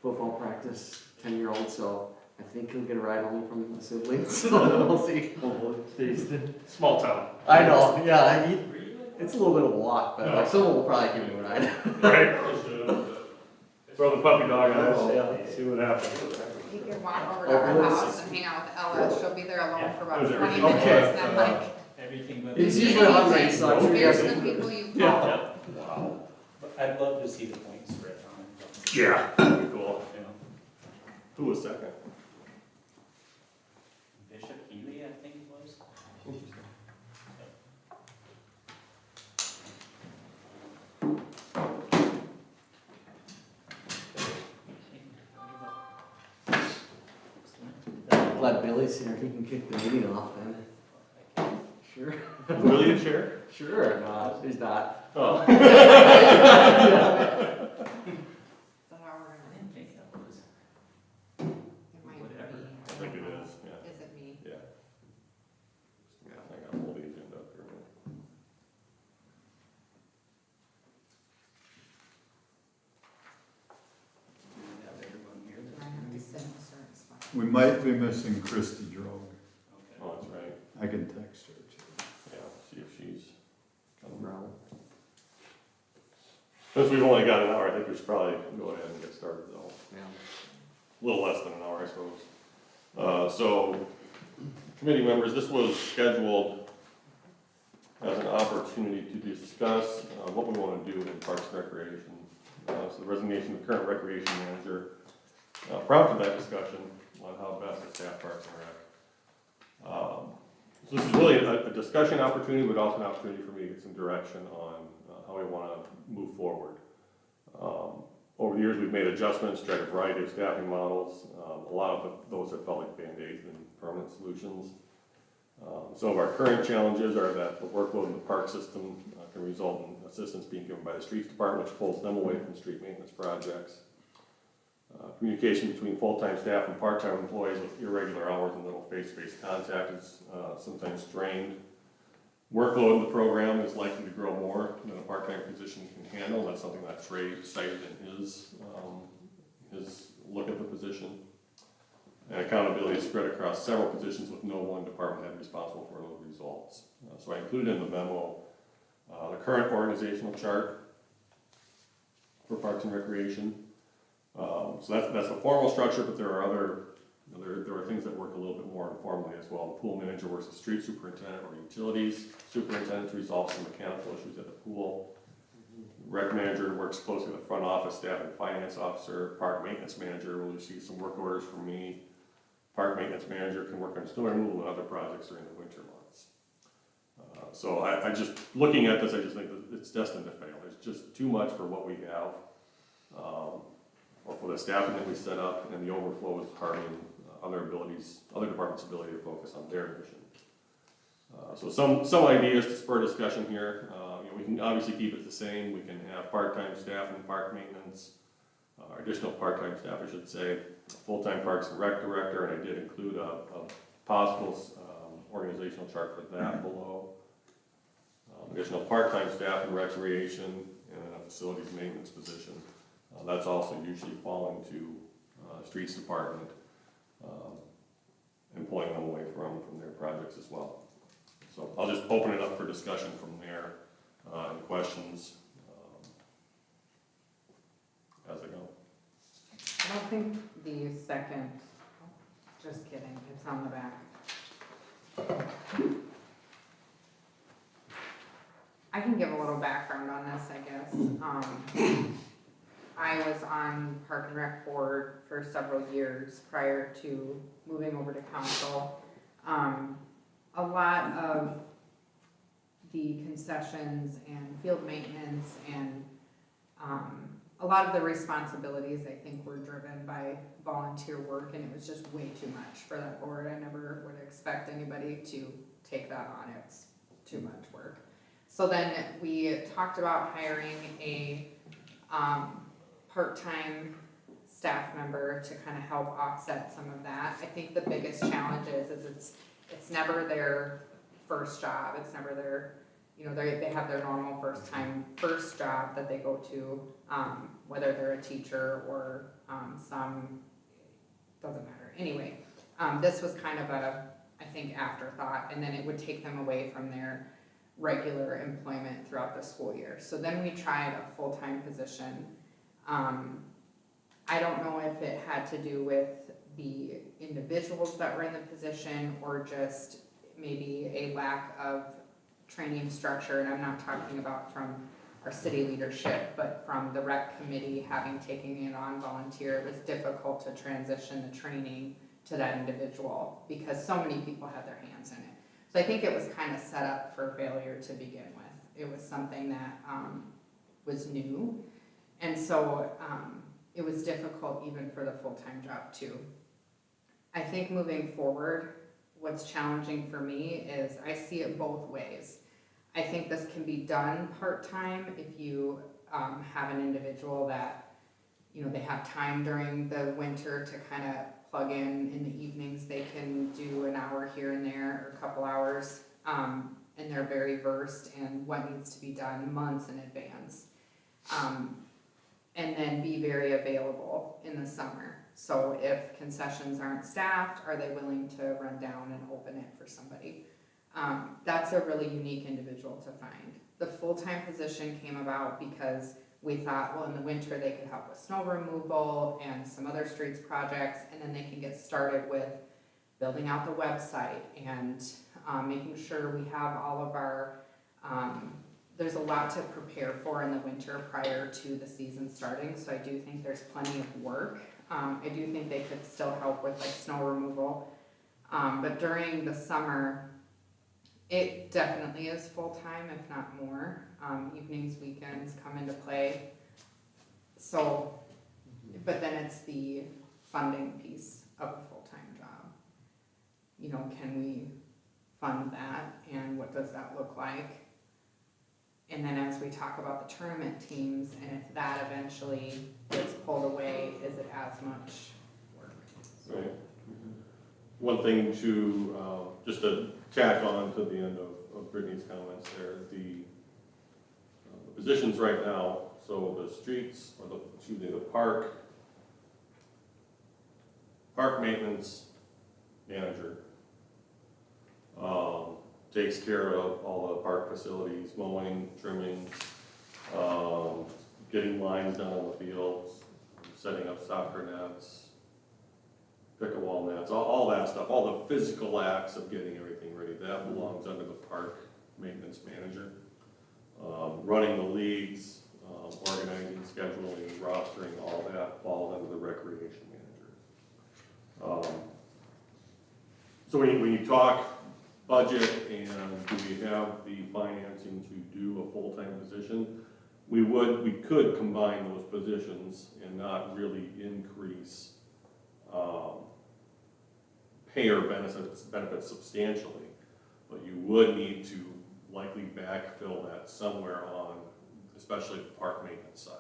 football practice, 10-year-old, so I think he'll get a ride home from the siblings, so we'll see. Small town. I know, yeah, it's a little bit of a walk, but like, someone will probably give him a ride. Right. Throw the puppy dog on us, Yeah. see what happens. You can walk over to our house and hang out with Ella, she'll be there alone for about 20 minutes, Okay. and I'm like, Everything but. He's usually hungry, so I'm sure he here's has the people you Yeah. call. Wow. But I'd love to see the points spread on it. Yeah, that'd be cool. You know, Who was second? Bishop Healy, I think it was. Glad Billy's here, he can kick the meeting off then. Sure. Really a chair? Sure, no, he's not. Oh. Is that how we're I gonna, didn't think that was. it might be. Whatever. I think it is, yeah. Is it me? Yeah. Yeah, I got all the agenda up here. We have everyone here. Do I have to sit in a certain spot? We might be missing Christy Drogue. Okay. Oh, that's right. I can text her too. Yeah, see if she's coming around. Since we've only got an hour, I think we should probably go ahead and get started though. Yeah. A little less than an hour, I suppose. So, committee members, this was scheduled as an opportunity to discuss what we want to do in Parks and Recreation. So the resignation of the current recreation manager prompted that discussion on how best to staff Parks and Rec. So this is really a discussion opportunity, but also an opportunity for me to get some direction on how we want to move forward. Over the years, we've made adjustments, tried a variety of staffing models. A lot of those have felt like Band-Aids and permanent solutions. Some of our current challenges are that the workload in the park system can result in assistance being given by the streets department, which pulls them away from street maintenance projects. Communication between full-time staff and part-time employees with irregular hours and little face-to-face contact is sometimes strained. Workload in the program is likely to grow more than a part-time position can handle. That's something that Trey cited in his look at the position. And accountability is spread across several positions with no one department head responsible for those results. So I included in the memo the current organizational chart for Parks and Recreation. So that's the formal structure, but there are other, there are things that work a little bit more informally as well. The pool manager works with street superintendent or utilities. Superintendent resolves some mechanical issues at the pool. Rec manager works closely with front office staff and finance officer. Park maintenance manager will receive some work orders from me. Park maintenance manager can work on snow removal and other projects during the winter months. So I just, looking at this, I just think that it's destined to fail. There's just too much for what we have. Or for the staffing that we set up, and the overflow is harming other departments' ability to focus on their mission. So some ideas to spur discussion here. We can obviously keep it the same. We can have part-time staff in park maintenance, additional part-time staff, I should say, a full-time Parks and Rec director, and I did include a possible organizational chart for that below. Additional part-time staff in recreation, and then a facilities maintenance position. That's also usually falling to streets department and pulling them away from their projects as well. So I'll just open it up for discussion from there and questions as they go. I don't think the second, just kidding, it's on the back. I can give a little background on this, I guess. I was on Park and Rec board for several years prior to moving over to council. A lot of the concessions and field maintenance and a lot of the responsibilities, I think, were driven by volunteer work, and it was just way too much for that board. I never would expect anybody to take that on. It's too much work. So then we talked about hiring a part-time staff member to kind of help offset some of that. I think the biggest challenge is it's never their first job. It's never their, they have their normal first job that they go to, whether they're a teacher or some, doesn't matter. Anyway, this was kind of a, I think, afterthought, and then it would take them away from their regular employment throughout the school year. So then we tried a full-time position. I don't know if it had to do with the individuals that were in the position or just maybe a lack of training structure, and I'm not talking about from our city leadership, but from the rec committee having taken it on volunteer. It was difficult to transition the training to that individual because so many people had their hands in it. So I think it was kind of set up for failure to begin with. It was something that was new, and so it was difficult even for the full-time job too. I think moving forward, what's challenging for me is I see it both ways. I think this can be done part-time if you have an individual that, you know, they have time during the winter to kind of plug in the evenings. They can do an hour here and there or a couple hours, and they're very versed in what needs to be done months in advance. And then be very available in the summer. So if concessions aren't staffed, are they willing to run down and open it for somebody? That's a really unique individual to find. The full-time position came about because we thought, well, in the winter they could help with snow removal and some other streets projects, and then they can get started with building out the website and making sure we have all of our, there's a lot to prepare for in the winter prior to the season starting, so I do think there's plenty of work. I do think they could still help with like snow removal, but during the summer, it definitely is full-time, if not more. Evenings, weekends come into play. So, but then it's the funding piece of a full-time job. You know, can we fund that, and what does that look like? And then as we talk about the tournament teams, and if that eventually gets pulled away, is it as much work? Right. One thing to, just to tack on to the end of Brittany's comments there, the positions right now, so the streets, or the park maintenance manager, takes care of all the park facilities, mowing, trimming, getting lines down on the fields, setting up soccer nets, pickleball nets, all that stuff, all the physical acts of getting everything ready, that belongs under the park maintenance manager. Running the leagues, organizing, scheduling, rostering, all that falls under the recreation manager. So when you talk budget and do we have the financing to do a full-time position, we could combine those positions and not really increase payer benefits substantially, but you would need to likely backfill that somewhere on, especially the park maintenance side.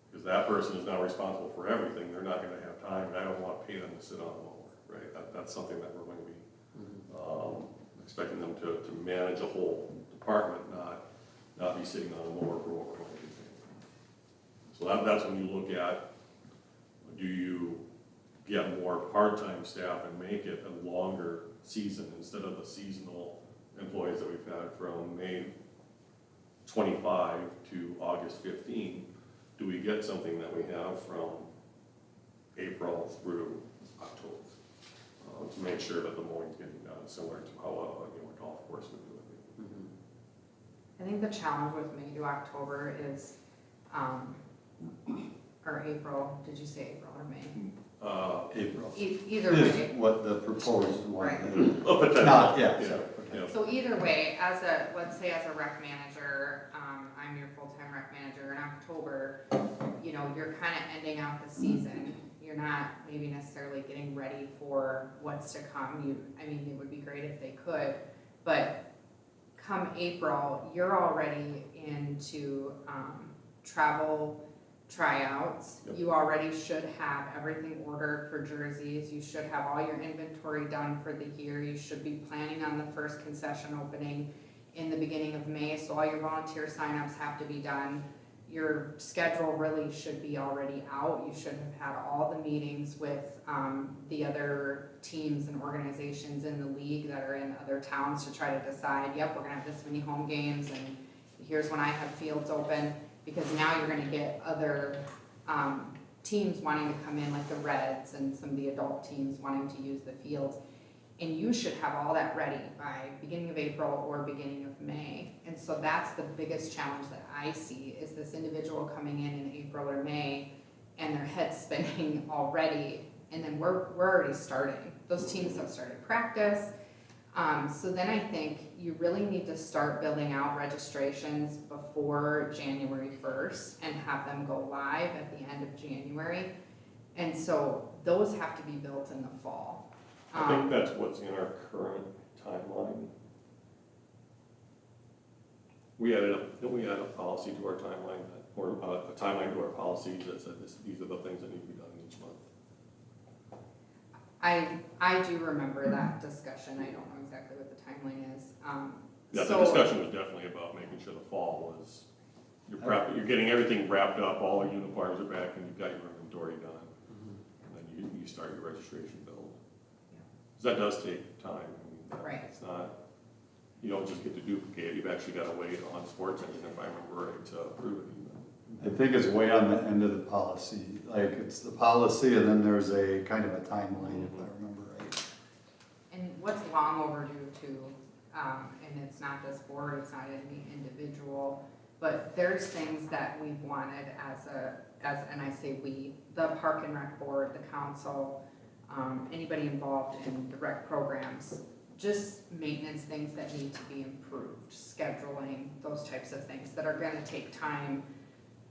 Because that person is now responsible for everything, they're not gonna have time, and I don't wanna pay them to sit on the mower, right? That's something that we're going to be expecting them to manage a whole department, not be sitting on a mower for what we're going to be paying. So that's when you look at, do you get more part-time staff and make it a longer season instead of the seasonal employees that we've had from May 25 to August 15? Do we get something that we have from April through October to make sure that the mowing's getting done, similar to how a golf course would do it? I think the challenge with May to October is, or April, did you say April or May? April. Either Is way. what the proposed one Right. is. Oh, potentially. Not, yeah, Yeah. sorry, Yeah. So either way, let's say as a rec manager, I'm your full-time rec manager in October, you know, you're kind of ending out the season. You're not maybe necessarily getting ready for what's to come. I mean, it would be great if they could, but come April, you're already into travel tryouts. Yep. You already should have everything ordered for jerseys. You should have all your inventory done for the year. You should be planning on the first concession opening in the beginning of May, so all your volunteer signups have to be done. your schedule really should be already out. You should have had all the meetings with the other teams and organizations in the league that are in other towns to try to decide, yep, we're gonna have this many home games and here's when I have fields open. Because now you're gonna get other teams wanting to come in, like the Reds and some of the adult teams wanting to use the fields. And you should have all that ready by beginning of April or beginning of May. And so that's the biggest challenge that I see, is this individual coming in April or May and their head's spinning already, and then we're already starting. Those teams have started practice. So then I think you really need to start building out registrations before January 1st and have them go live at the end of January. And so those have to be built in the fall. I think that's what's in our current timeline. We added a policy to our timeline, or a timeline to our policies that said these are the things that need to be done each month. I do remember that discussion. I don't know exactly what the timeline is. Yeah, the So- discussion was definitely about making sure the fall was, you're getting everything wrapped up, all the uniforms are back, and you've got your inventory done. And then you start your registration build. Because that does take time. I mean, Right. It's not, you don't just get to duplicate it, you've actually got to wait on sports engine, if I remember right, to approve it even. I think it's way on the end of the policy, like it's the policy and then there's a kind of a timeline, if I remember right. And what's long overdue too, and it's not this board, it's not any individual, but there's things that we've wanted and I say we, the Park and Rec Board, the council, anybody involved in the rec programs, just maintenance things that need to be improved, scheduling, those types of things that are gonna take time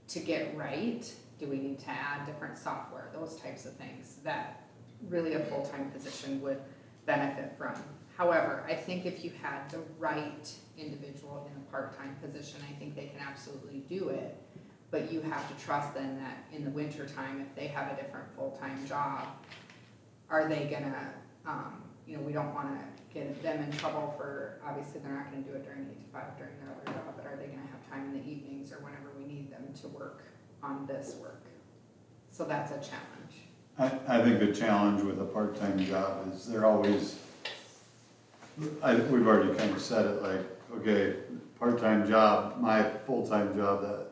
to get right. Do we need to add different software, those types of things that really a full-time position would benefit from. However, I think if you had the right individual in a part-time position, I think they can absolutely do it. But you have to trust then that in the winter time, if they have a different full-time job, are they gonna, we don't wanna get them in trouble for, obviously they're not gonna do it during 8 to 5 during their other job, but are they gonna have time in the evenings or whenever we need them to work on this work? So that's a challenge. I think the challenge with a part-time job is they're always, we've already kind of said it, like, okay, part-time job, my full-time job, that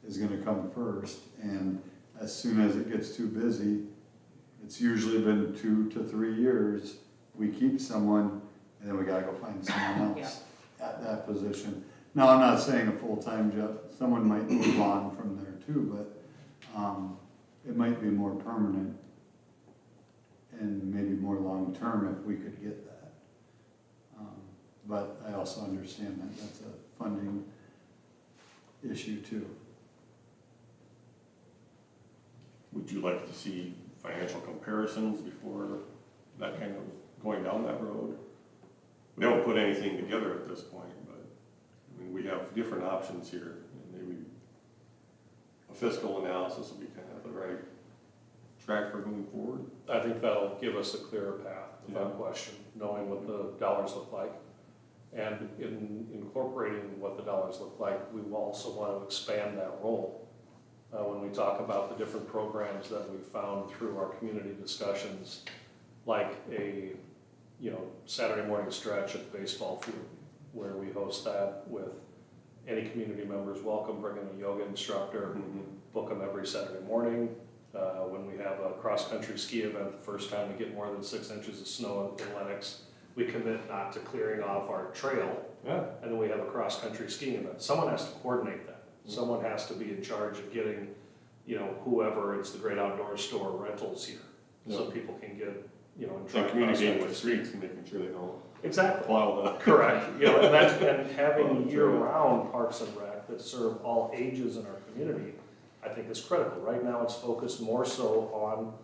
is gonna come first, and as soon as it gets too busy, it's usually been 2 to 3 years, we keep someone, and then we gotta go find someone else at that position. Now, I'm not saying a full-time job, someone might move on from there too, but, it might be more permanent and maybe more long-term if we could get that. But I also understand that that's a funding issue too. Would you like to see financial comparisons before that kind of going down that road? We haven't put anything together at this point, but I mean, we have different options here. And maybe a fiscal analysis would be kind of the right track for moving forward. I think that'll give us a clearer path, without question, knowing what the dollars look like. And in incorporating what the dollars look like, we will also want to expand that role. When we talk about the different programs that we've found through our community discussions, like a Saturday morning stretch at the baseball field, where we host that with any community members welcome, bring in a yoga instructor, book them every Saturday morning. When we have a cross-country ski event, the first time we get more than 6 inches of snow in Lennox, we commit not to clearing off our trail, and then we have a cross-country skiing event. Someone has to coordinate that. Someone has to be in charge of getting, whoever, it's the Great Outdoor Store rentals here, so people can get, and try And communicating cross-country with skiing. streets and making sure they don't Exactly. plow the. Correct, and having year-round parks and rec that serve all ages in our community, I think is critical. Right now, it's focused more so on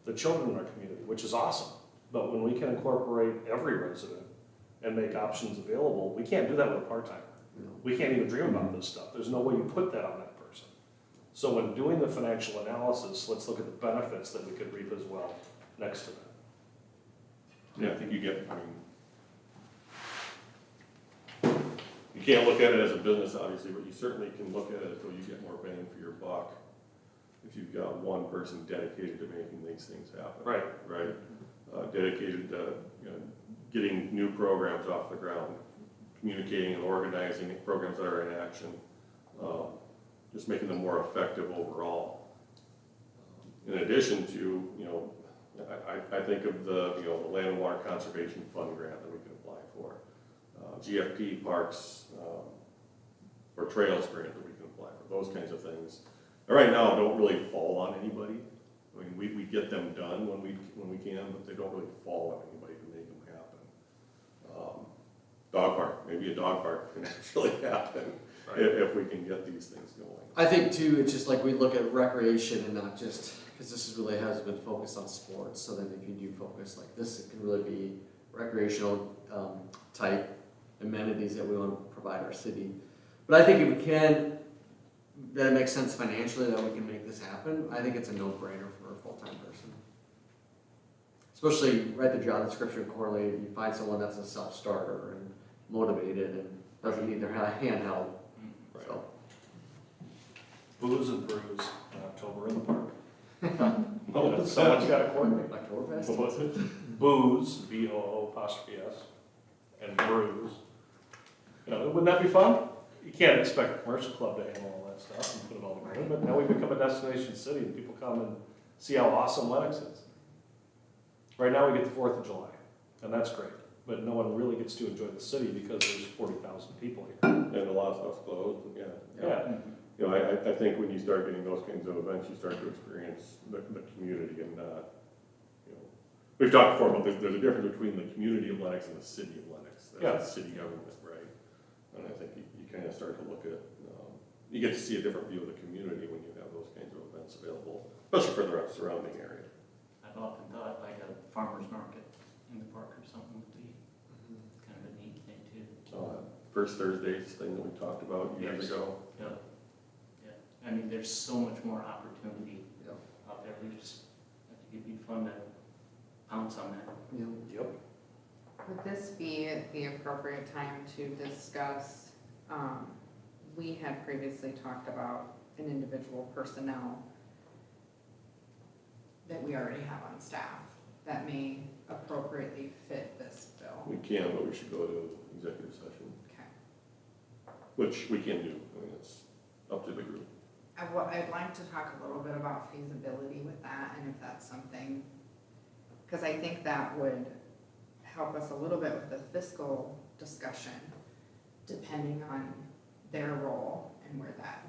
the children in our community, which is awesome. But when we can incorporate every resident and make options available, we can't do that with a part-timer. We can't even dream about this stuff. There's no way you put that on that person. So when doing the financial analysis, let's look at the benefits that we could reap as well next to that. Yeah, I think you get, You can't look at it as a business, obviously, but you certainly can look at it as though you get more bang for your buck if you've got one person dedicated to making these things happen. Right. Right? Dedicated to, you know, getting new programs off the ground, communicating and organizing programs that are in action, just making them more effective overall. In addition to, you know, I think of the, you know, the Land and Water Conservation Fund grant that we can apply for. GFP parks, or trails grant that we can apply for, those kinds of things. Right now, don't really fall on anybody. I mean, we get them done when we can, but they don't really fall on anybody to make them happen. Dog park, maybe a dog park can actually happen if we can get these things going. I think too, it's just like we look at recreation and not just, because this is really has been focused on sports, so then if you do focus like this, it can really be recreational type amenities that we want to provide our city. But I think if we can, that it makes sense financially that we can make this happen, I think it's a no-brainer for a full-time person. Especially write the job description correlated, you find someone that's a self-starter and motivated and doesn't need their hand held, so. Booze and brews in October in the park. Oh, Someone's got to coordinate. Oktoberfest? What was it? Booze, B-O-O''S, and brews. You know, wouldn't that be fun? You can't expect a commercial club to handle all that stuff and put it all together, but now we become a destination city and people come and see how awesome Lennox is. Right now we get the 4th of July, and that's great, but no one really gets to enjoy the city because there's 40,000 people here. And a lot of stuff's closed, yeah. Yeah, You know, I think when you start getting those kinds of events, you start to experience the community and not, you know, we've talked before about there's a difference between the community of Lennox and the city of Lennox. That's the city government, right? And I think you kind of start to look at, you get to see a different view of the community when you have those kinds of events available, especially for the surrounding area. I've often thought like a farmer's market in the park or something would be kind of a neat thing too. First Thursdays thing that we talked about years Yes. ago. Yeah. I mean, there's so much more opportunity Yeah. out there. We just, I think it'd be fun to pounce on that. Yeah. yep. Would this be the appropriate time to discuss, we had previously talked about an individual personnel that we already have on staff that may appropriately fit this bill. We can, but we should go to executive session, Okay. which we can do. I mean, it's up to the group. I'd like to talk a little bit about feasibility with that and if that's something, because I think that would help us a little bit with the fiscal discussion, depending on their role and where that.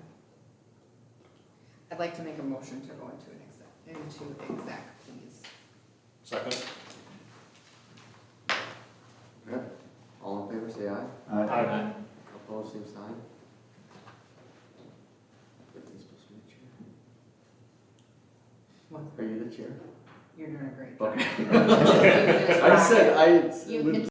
I'd like to make a motion to go into exec, please. Second. Okay, all in favor, say aye. Aye. Opposed, same sign. Brittany's supposed to be the chair. What's Are you the chair? You're doing a great job. Okay. I said, You can